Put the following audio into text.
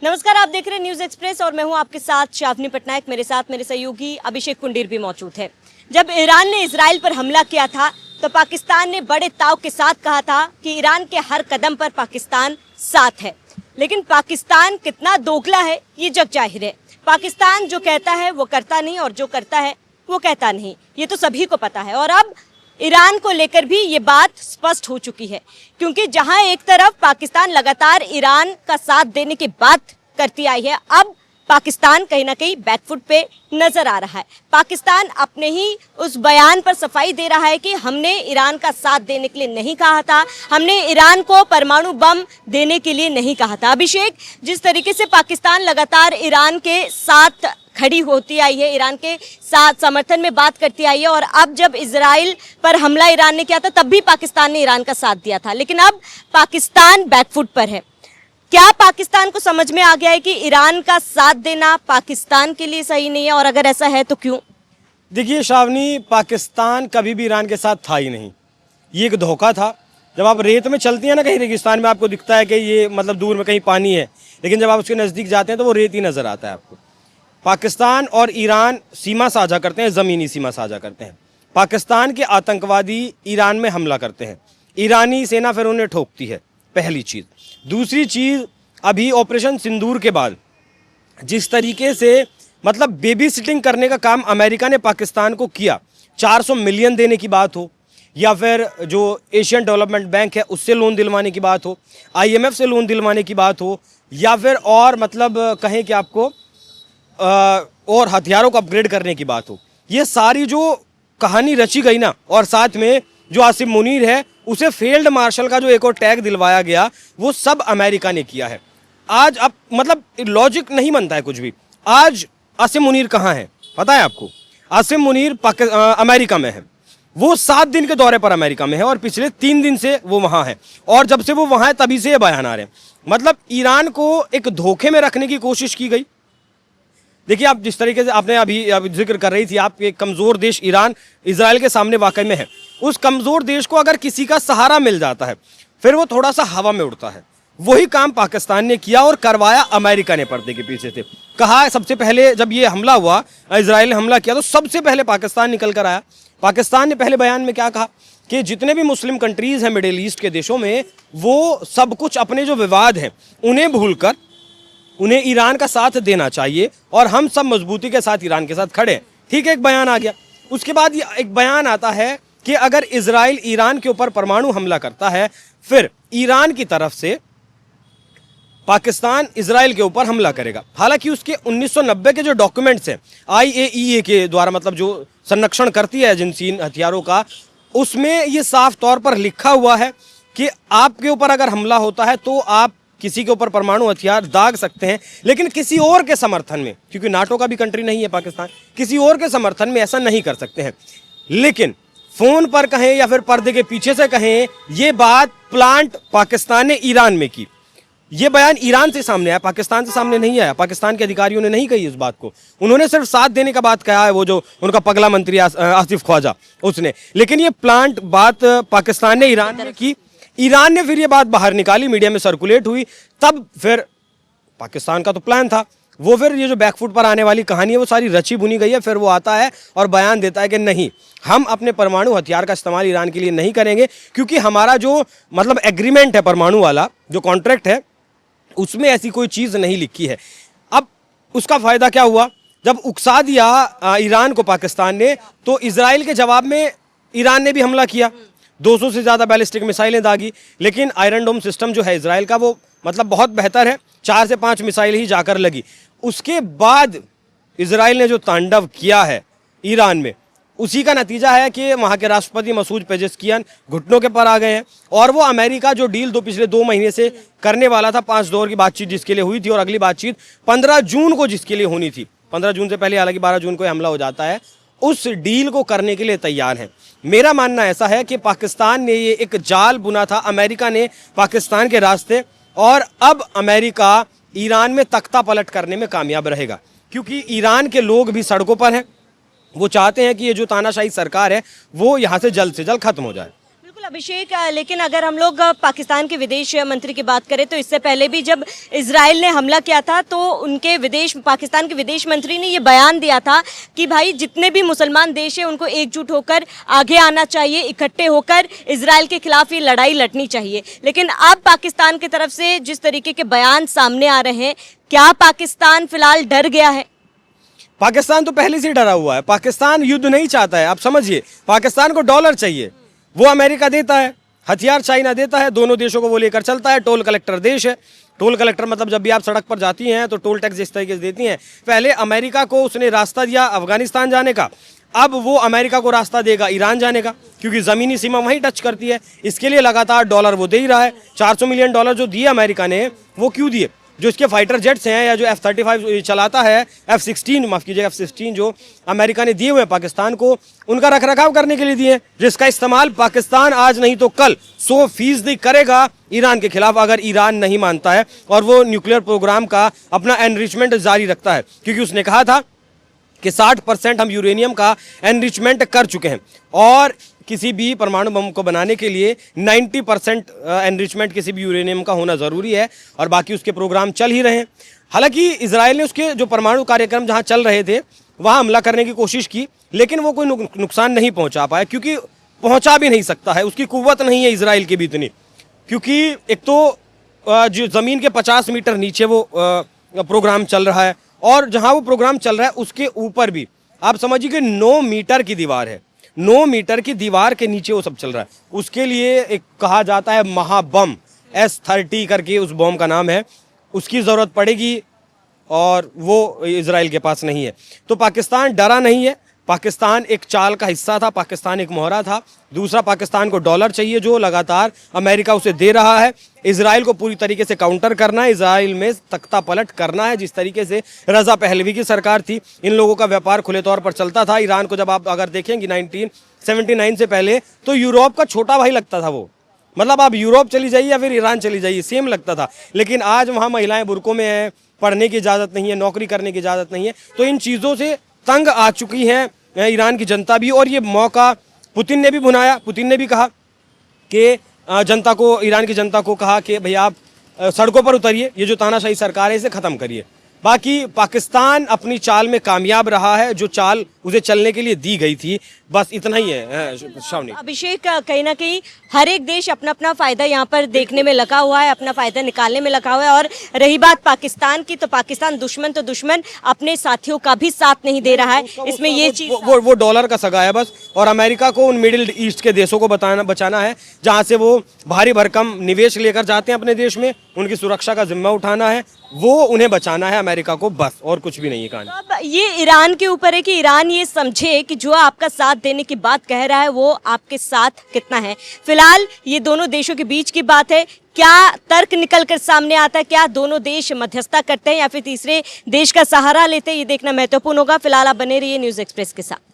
नमस्कार, आप देख रहे हैं न्यूज एक्सप्रेस और मैं हूं आपके साथ शावनी पटनायक। मेरे साथ मेरे सहयोगी अभिषेक कुंडीर भी मौजूद है। जब ईरान ने इजराइल पर हमला किया था तो पाकिस्तान ने बड़े ताव के साथ कहा था कि ईरान के हर कदम पर पाकिस्तान साथ है। लेकिन पाकिस्तान कितना दोगला है ये जग जाहिर है। पाकिस्तान जो कहता है वो करता नहीं और जो करता है वो कहता नहीं, ये तो सभी को पता है। और अब ईरान को लेकर भी ये बात स्पष्ट हो चुकी है, क्योंकि जहां एक तरफ पाकिस्तान लगातार ईरान का साथ देने की बात करती आई है, अब पाकिस्तान कहीं ना कहीं बैकफुट पे नजर आ रहा है। पाकिस्तान अपने ही उस बयान पर सफाई दे रहा है कि हमने ईरान का साथ देने के लिए नहीं कहा था, हमने ईरान को परमाणु बम देने के लिए नहीं कहा था। अभिषेक, जिस तरीके से पाकिस्तान लगातार ईरान के साथ खड़ी होती आई है, ईरान के साथ समर्थन में बात करती आई है, और अब जब इजराइल पर हमला ईरान ने किया था तब भी पाकिस्तान ने ईरान का साथ दिया था, लेकिन अब पाकिस्तान बैकफुट पर है। क्या पाकिस्तान को समझ में आ गया है कि ईरान का साथ देना पाकिस्तान के लिए सही नहीं है, और अगर ऐसा है तो क्यों? देखिए शावनी, पाकिस्तान कभी भी ईरान के साथ था ही नहीं। ये एक धोखा था। जब आप रेत में चलती हैं ना, कहीं रेगिस्तान में, आपको दिखता है कि ये मतलब दूर में कहीं पानी है, लेकिन जब आप उसके नज़दीक जाते हैं तो वो रेत ही नज़र आता है आपको। पाकिस्तान और ईरान सीमा साझा करते हैं, ज़मीनी सीमा साझा करते हैं। पाकिस्तान के आतंकवादी ईरान में हमला करते हैं, ईरानी सेना फिर उन्हें ठोकती है, पहली चीज़। दूसरी चीज़, अभी ऑपरेशन सिंदूर के बाद जिस तरीके से मतलब बेबी सिटिंग करने का काम अमेरिका ने पाकिस्तान को किया, 400 मिलियन देने की बात हो, या फिर जो एशियन डेवलपमेंट बैंक है उससे लोन दिलवाने की बात हो, IMF से लोन दिलवाने की बात हो, या फिर और मतलब कहें कि आपको और हथियारों को अपग्रेड करने की बात हो, ये सारी जो कहानी रची गई ना, और साथ में जो आसिम मुनीर है उसे फील्ड मार्शल का जो एक और टैग दिलवाया गया, वो सब अमेरिका ने किया है। आज अब मतलब लॉजिक नहीं बनता है कुछ भी। आज आसिम मुनीर कहाँ है पता है आपको? आसिम मुनीर अमेरिका में है। वो 7 दिन के दौरे पर अमेरिका में है और पिछले 3 दिन से वो वहाँ है, और जब से वो वहाँ है तभी से ये बयान आ रहे हैं। मतलब ईरान को एक धोखे में रखने की कोशिश की गई। देखिए, आप जिस तरीके से आपने अभी जिक्र कर रही थी, आप एक कमज़ोर देश ईरान इजराइल के सामने वाकई में है। उस कमज़ोर देश को अगर किसी का सहारा मिल जाता है फिर वो थोड़ा सा हवा में उड़ता है। वही काम पाकिस्तान ने किया और करवाया अमेरिका ने पर्दे के पीछे से। कहा सबसे पहले जब ये हमला हुआ, इजराइल ने हमला किया, तो सबसे पहले पाकिस्तान निकल कर आया। पाकिस्तान ने पहले बयान में क्या कहा कि जितने भी मुस्लिम कंट्रीज़ हैं मिडिल ईस्ट के देशों में, वो सब कुछ अपने जो विवाद हैं उन्हें भूलकर उन्हें ईरान का साथ देना चाहिए, और हम सब मजबूती के साथ ईरान के साथ खड़े हैं। ठीक है, एक बयान आ गया। उसके बाद ये एक बयान आता है कि अगर इजराइल ईरान के ऊपर परमाणु हमला करता है, फिर ईरान की तरफ से पाकिस्तान इजराइल के ऊपर हमला करेगा। हालांकि उसके 1990 के जो डॉक्यूमेंट्स हैं IAEA के द्वारा, मतलब जो संरक्षण करती है एजेंसी हथियारों का, उसमें ये साफ तौर पर लिखा हुआ है कि आपके ऊपर अगर हमला होता है तो आप किसी के ऊपर परमाणु हथियार दाग सकते हैं, लेकिन किसी और के समर्थन में, क्योंकि नाटो का भी कंट्री नहीं है पाकिस्तान, किसी और के समर्थन में ऐसा नहीं कर सकते हैं। लेकिन फोन पर कहें या फिर पर्दे के पीछे से कहें, ये बात प्लांट पाकिस्तान ने ईरान में की। ये बयान ईरान से सामने आया, पाकिस्तान से सामने नहीं आया। पाकिस्तान के अधिकारियों ने नहीं कही इस बात को, उन्होंने सिर्फ साथ देने का बात कहा है, वो जो उनका पगला मंत्री आसिफ ख्वाजा उसने। लेकिन ये प्लांट बात पाकिस्तान ने ईरान में की। ईरान ने फिर ये बात बाहर निकाली, मीडिया में सर्कुलेट हुई, तब फिर पाकिस्तान का तो प्लान था, वो फिर ये जो बैकफुट पर आने वाली कहानी है वो सारी रची बुनी गई है। फिर वो आता है और बयान देता है कि नहीं, हम अपने परमाणु हथियार का इस्तेमाल ईरान के लिए नहीं करेंगे, क्योंकि हमारा जो मतलब एग्रीमेंट है, परमाणु वाला जो कॉन्ट्रैक्ट है, उसमें ऐसी कोई चीज़ नहीं लिखी है। अब उसका फ़ायदा क्या हुआ? जब उकसा दिया ईरान को पाकिस्तान ने, तो इजराइल के जवाब में ईरान ने भी हमला किया, 200 से ज़्यादा बैलिस्टिक मिसाइलें दागी। लेकिन आयरन डोम सिस्टम जो है इजराइल का, वो मतलब बहुत बेहतर है, 4 से 5 मिसाइल ही जाकर लगी। उसके बाद इजराइल ने जो तांडव किया है ईरान में, उसी का नतीजा है कि वहाँ के राष्ट्रपति मसूद पेजेस्कियान घुटनों के पर आ गए हैं, और वो अमेरिका जो डील पिछले 2 महीने से करने वाला था, 5 दौर की बातचीत जिसके लिए हुई थी, और अगली बातचीत 15 जून को जिसके लिए होनी थी, 15 जून से पहले हालांकि 12 जून को हमला हो जाता है, उस डील को करने के लिए तैयार है। मेरा मानना ऐसा है कि पाकिस्तान ने ये एक जाल बुना था, अमेरिका ने पाकिस्तान के रास्ते, और अब अमेरिका ईरान में तख्ता पलट करने में कामयाब रहेगा, क्योंकि ईरान के लोग भी सड़कों पर हैं। वो चाहते हैं कि ये जो तानाशाही सरकार है वो यहाँ से जल्द खत्म हो जाए। बिल्कुल अभिषेक, लेकिन अगर हम लोग पाकिस्तान के विदेश मंत्री की बात करें तो इससे पहले भी जब इजराइल ने हमला किया था तो पाकिस्तान के विदेश मंत्री ने ये बयान दिया था कि भाई जितने भी मुसलमान देश हैं उनको एकजुट होकर आगे आना चाहिए, इकट्ठे होकर इजराइल के खिलाफ ये लड़ाई लड़नी चाहिए। लेकिन अब पाकिस्तान की तरफ से जिस तरीके के बयान सामने आ रहे हैं, क्या पाकिस्तान फिलहाल डर गया है? पाकिस्तान तो पहले से ही डरा हुआ है। पाकिस्तान युद्ध नहीं चाहता है, आप समझिए। पाकिस्तान को डॉलर चाहिए, वो अमेरिका देता है, हथियार चाइना देता है, दोनों देशों को वो लेकर चलता है। टोल कलेक्टर देश है। टोल कलेक्टर मतलब जब भी आप सड़क पर जाती हैं तो टोल टैक्स इस तरीके से देती हैं। पहले अमेरिका को उसने रास्ता दिया अफगानिस्तान जाने का, अब वो अमेरिका को रास्ता देगा ईरान जाने का, क्योंकि ज़मीनी सीमा वहीं टच करती है। इसके लिए लगातार डॉलर वो दे ही रहा है। 400 मिलियन डॉलर जो दिए अमेरिका ने, वो क्यों दिए? जो इसके फाइटर जेट्स हैं या जो F-35 चलाता है, F-16 माफ़ कीजिएगा, F-16 जो अमेरिका ने दिए हुए हैं पाकिस्तान को, उनका रखरखाव करने के लिए दिए, जिसका इस्तेमाल पाकिस्तान आज नहीं तो कल 100% करेगा ईरान के खिलाफ, अगर ईरान नहीं मानता है और वो न्यूक्लियर प्रोग्राम का अपना एनरिचमेंट जारी रखता है। क्योंकि उसने कहा था कि 60% हम यूरेनियम का एनरिचमेंट कर चुके हैं और किसी भी परमाणु बम को बनाने के लिए 90% एनरिचमेंट किसी भी यूरेनियम का होना ज़रूरी है, और बाकी उसके प्रोग्राम चल ही रहे हैं। हालांकि इजराइल ने उसके जो परमाणु कार्यक्रम जहां चल रहे थे वहां हमला करने की कोशिश की, लेकिन वो कोई नुकसान नहीं पहुंचा पाया, क्योंकि पहुंचा भी नहीं सकता है, उसकी कुव्वत नहीं है इजराइल की भी इतनी। क्योंकि एक तो जो ज़मीन के 50 मीटर नीचे वो प्रोग्राम चल रहा है, और जहाँ वो प्रोग्राम चल रहा है उसके ऊपर भी आप समझिए कि 9 मीटर की दीवार है। 9 मीटर की दीवार के नीचे वो सब चल रहा है। उसके लिए एक कहा जाता है महाबम, S-30 करके उस बम का नाम है, उसकी ज़रूरत पड़ेगी, और वो इजराइल के पास नहीं है। तो पाकिस्तान डरा नहीं है। पाकिस्तान एक चाल का हिस्सा था, पाकिस्तान एक मोहरा था। दूसरा, पाकिस्तान को डॉलर चाहिए जो लगातार अमेरिका उसे दे रहा है। इजराइल को पूरी तरीके से काउंटर करना है, इजराइल में तख्ता पलट करना है। जिस तरीके से रजा पहलवी की सरकार थी, इन लोगों का व्यापार खुले तौर पर चलता था। ईरान को जब आप अगर देखेंगे 1979 से पहले, तो यूरोप का छोटा भाई लगता था वो। मतलब आप यूरोप चली जाइए या फिर ईरान चली जाइए, सेम लगता था। लेकिन आज वहाँ महिलाएं बुरकों में हैं, पढ़ने की इजाज़त नहीं है, नौकरी करने की इजाज़त नहीं है। तो इन चीज़ों से तंग आ चुकी है ईरान की जनता भी, और ये मौका पुतिन ने भी भुनाया। पुतिन ने भी कहा कि जनता को, ईरान की जनता को कहा कि भैया आप सड़कों पर उतरिए, ये जो तानाशाही सरकार है इसे ख़त्म करिए। बाकी पाकिस्तान अपनी चाल में कामयाब रहा है, जो चाल उसे चलने के लिए दी गई थी, बस इतना ही है। शावनी, अभिषेक, कहीं ना कहीं हर एक देश अपना अपना फायदा यहाँ पर देखने में लगा हुआ है, अपना फायदा निकालने में लगा हुआ है। और रही बात पाकिस्तान की, तो पाकिस्तान दुश्मन तो दुश्मन, अपने साथियों का भी साथ नहीं दे रहा है। इसमें ये चीज वो डॉलर का सगा है बस, और अमेरिका को उन मिडिल ईस्ट के देशों को बचाना है जहाँ से वो भारी भरकम निवेश लेकर जाते हैं अपने देश में, उनकी सुरक्षा का जिम्मा उठाना है, वो उन्हें बचाना है अमेरिका को, बस, और कुछ भी नहीं है कहानी। अब ये ईरान के ऊपर है कि ईरान ये समझे कि जो आपका साथ देने की बात कह रहा है वो आपके साथ कितना है। फिलहाल ये दोनों देशों के बीच की बात है, क्या तर्क निकल कर सामने आता है, क्या दोनों देश मध्यस्थता करते हैं या फिर तीसरे देश का सहारा लेते हैं, ये देखना महत्वपूर्ण होगा। फिलहाल आप बने रहिए न्यूज़ एक्सप्रेस के साथ।